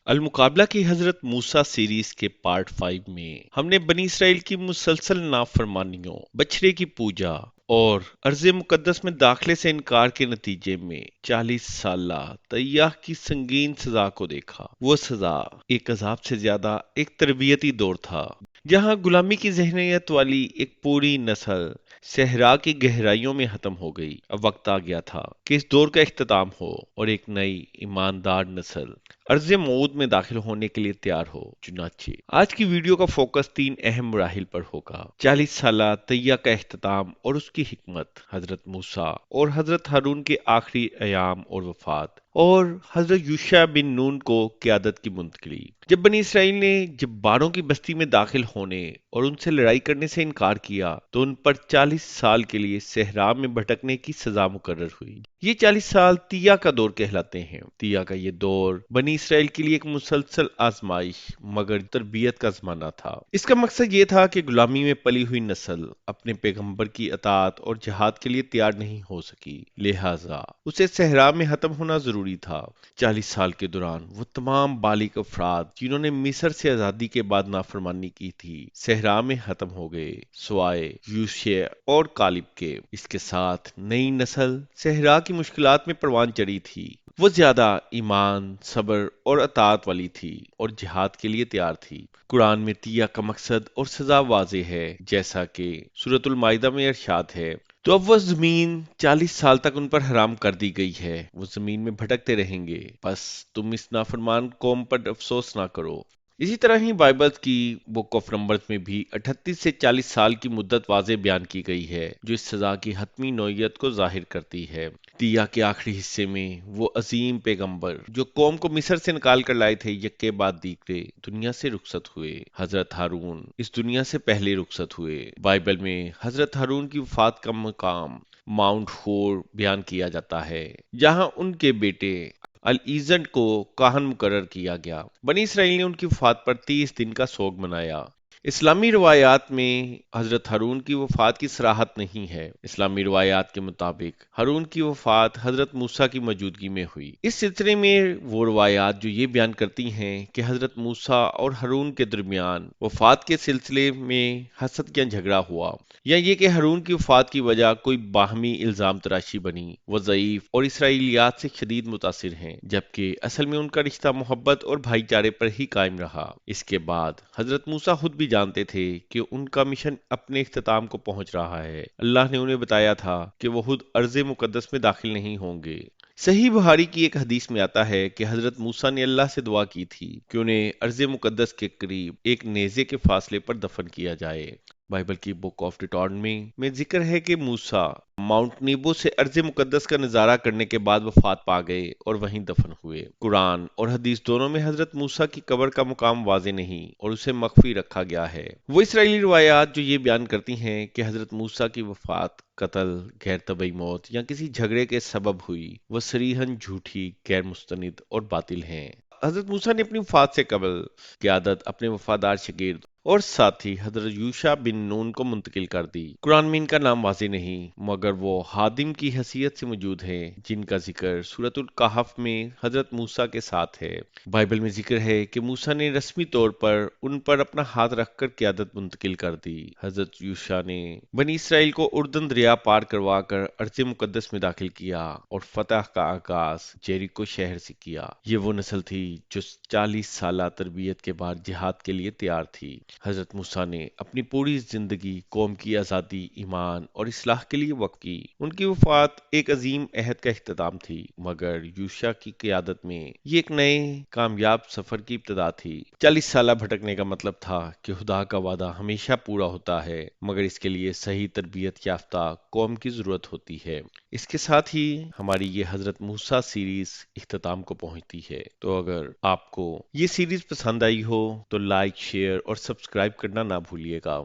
المقابلہ کی حضرت موسیٰ سیریز کے پارٹ 5 میں ہم نے بنی اسرائیل کی مسلسل نافرمانیوں، بچھڑے کی پوجا اور ارض مقدس میں داخلے سے انکار کے نتیجے میں 40 سالہ طیاح کی سنگین سزا کو دیکھا۔ وہ سزا ایک عذاب سے زیادہ ایک تربیتی دور تھا، جہاں غلامی کی ذہنیت والی ایک پوری نسل صحرا کی گہرائیوں میں ختم ہو گئی۔ اب وقت آ گیا تھا کہ اس دور کا اختتام ہو اور ایک نئی ایماندار نسل ارض موعود میں داخل ہونے کے لیے تیار ہو۔ چنانچہ آج کی ویڈیو کا فوکس 3 اہم مراحل پر ہوگا: 40 سالہ طیہ کا اختتام اور اس کی حکمت، حضرت موسیٰ اور حضرت ہارون کے آخری ایام اور وفات، اور حضرت یوشع بن نون کو قیادت کی منتقلی۔ جب بنی اسرائیل نے جباروں کی بستی میں داخل ہونے اور ان سے لڑائی کرنے سے انکار کیا تو ان پر 40 سال کے لیے صحرا میں بھٹکنے کی سزا مقرر ہوئی۔ یہ 40 سال تیہ کا دور کہلاتے ہیں۔ تیہ کا یہ دور بنی اسرائیل کے لیے ایک مسلسل آزمائش مگر تربیت کا زمانہ تھا۔ اس کا مقصد یہ تھا کہ غلامی میں پلی ہوئی نسل اپنے پیغمبر کی اطاعت اور جہاد کے لیے تیار نہیں ہو سکی، لہٰذا اسے صحرا میں ختم ہونا ضروری تھا۔ 40 سال کے دوران وہ تمام بالغ افراد جنہوں نے مصر سے آزادی کے بعد نافرمانی کی تھی صحرا میں ختم ہو گئے، سوائے یوشع اور کالب کے۔ اس کے ساتھ نئی نسل صحرا کی مشکلات میں پروان چڑھی تھی۔ وہ زیادہ ایمان، صبر اور اطاعت والی تھی اور جہاد کے لیے تیار تھی۔ قرآن میں تیہ کا مقصد اور سزا واضح ہے، جیسا کہ سورۃ المائدہ میں ارشاد ہے: تو اب وہ زمین 40 سال تک ان پر حرام کر دی گئی ہے، وہ زمین میں بھٹکتے رہیں گے، بس تم اس نافرمان قوم پر افسوس نہ کرو۔ اسی طرح ہی بائبل کی بک آف نمبرز میں بھی 38 سے 40 سال کی مدت واضح بیان کی گئی ہے، جو اس سزا کی حتمی نوعیت کو ظاہر کرتی ہے۔ تیہ کے آخری حصے میں وہ عظیم پیغمبر جو قوم کو مصر سے نکال کر لائے تھے، یکے بعد دیگرے دنیا سے رخصت ہوئے۔ حضرت ہارون اس دنیا سے پہلے رخصت ہوئے۔ بائبل میں حضرت ہارون کی وفات کا مقام ماؤنٹ ہور بیان کیا جاتا ہے، جہاں ان کے بیٹے العزر کو کاہن مقرر کیا گیا۔ بنی اسرائیل نے ان کی وفات پر 30 دن کا سوگ منایا۔ اسلامی روایات میں حضرت ہارون کی وفات کی صراحت نہیں ہے۔ اسلامی روایات کے مطابق ہارون کی وفات حضرت موسیٰ کی موجودگی میں ہوئی۔ اس سلسلے میں وہ روایات جو یہ بیان کرتی ہیں کہ حضرت موسیٰ اور ہارون کے درمیان وفات کے سلسلے میں حسد کا جھگڑا ہوا، یا یہ کہ ہارون کی وفات کی وجہ کوئی باہمی الزام تراشی بنی، وہ ضعیف اور اسرائیلیات سے شدید متاثر ہیں، جبکہ اصل میں ان کا رشتہ محبت اور بھائی چارے پر ہی قائم رہا۔ اس کے بعد حضرت موسیٰ خود بھی جانتے تھے کہ ان کا مشن اپنے اختتام کو پہنچ رہا ہے۔ اللہ نے انہیں بتایا تھا کہ وہ خود ارض مقدس میں داخل نہیں ہوں گے۔ صحیح بخاری کی ایک حدیث میں آتا ہے کہ حضرت موسیٰ نے اللہ سے دعا کی تھی کہ انہیں ارض مقدس کے قریب ایک نیزے کے فاصلے پر دفن کیا جائے۔ بائبل کی بک آف ڈیٹرانومی میں ذکر ہے کہ موسیٰ ماؤنٹ نیبو سے ارض مقدس کا نظارہ کرنے کے بعد وفات پا گئے اور وہیں دفن ہوئے۔ قرآن اور حدیث دونوں میں حضرت موسیٰ کی قبر کا مقام واضح نہیں اور اسے مخفی رکھا گیا ہے۔ وہ اسرائیلی روایات جو یہ بیان کرتی ہیں کہ حضرت موسیٰ کی وفات قتل، غیر طبعی موت یا کسی جھگڑے کے سبب ہوئی، وہ صریحاً جھوٹی، غیر مستند اور باطل ہیں۔ حضرت موسیٰ نے اپنی وفات سے قبل قیادت اپنے وفادار شاگرد اور ساتھی حضرت یوشع بن نون کو منتقل کر دی۔ قرآن میں ان کا نام واضح نہیں، مگر وہ خادم کی حیثیت سے موجود ہیں، جن کا ذکر سورۃ الکہف میں حضرت موسیٰ کے ساتھ ہے۔ بائبل میں ذکر ہے کہ موسیٰ نے رسمی طور پر ان پر اپنا ہاتھ رکھ کر قیادت منتقل کر دی۔ حضرت یوشع نے بنی اسرائیل کو اردن دریا پار کروا کر ارض مقدس میں داخل کیا اور فتح کا آغاز جیریکو شہر سے کیا۔ یہ وہ نسل تھی جو 40 سالہ تربیت کے بعد جہاد کے لیے تیار تھی۔ حضرت موسیٰ نے اپنی پوری زندگی قوم کی آزادی، ایمان اور اصلاح کے لیے وقف کی۔ ان کی وفات ایک عظیم عہد کا اختتام تھی، مگر یوشع کی قیادت میں یہ ایک نئے کامیاب سفر کی ابتدا تھی۔ 40 سالہ بھٹکنے کا مطلب تھا کہ خدا کا وعدہ ہمیشہ پورا ہوتا ہے، مگر اس کے لیے صحیح تربیت یافتہ قوم کی ضرورت ہوتی ہے۔ اس کے ساتھ ہی ہماری یہ حضرت موسیٰ سیریز اختتام کو پہنچتی ہے۔ تو اگر آپ کو یہ سیریز پسند آئی ہو تو لائک، شیئر اور سبسکرائب کرنا نہ بھولیے گا۔